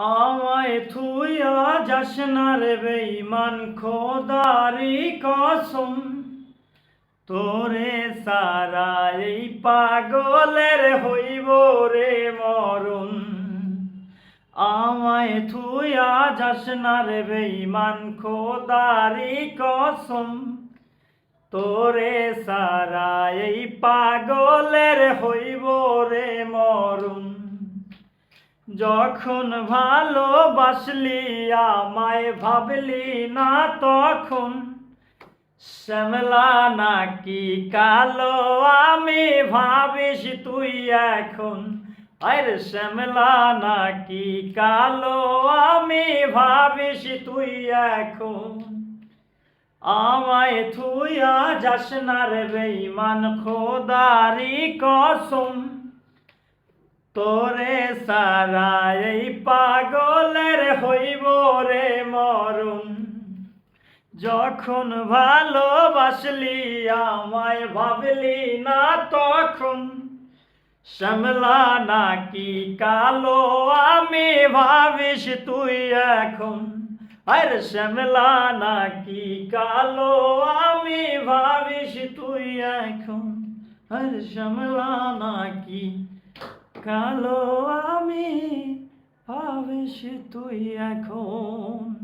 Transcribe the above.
আমায় থুইয়া যাস না রে বেঈমান, খোদারি কসম তোরে সারা এই পাগলের হইব রে মরণ। আমায় থুইয়া যাস না রে বেঈমান, খোদারি কসম তোরে সারা এই পাগলের হইব রে মরণ। যখন ভালোবাসলি আমায় ভাবলি না তখন, শ্যামলা নাকি কালো আমি ভাবিস তুই এখন। আরে শ্যামলা নাকি কালো আমি ভাবিস তুই এখন। আমায় থুইয়া যাস না রে বেঈমান, খোদারি কসম তোরে সারা এই পাগলের হইব রে মরণ। যখন ভালোবাসলি আমায় ভাবলি না তখন, শ্যামলা নাকি কালো আমি ভাবিস তুই এখন। আরে শ্যামলা নাকি কালো আমি ভাবিস তুই এখন। আরে শ্যামলা নাকি কালো আমি ভাবিস তুই এখন।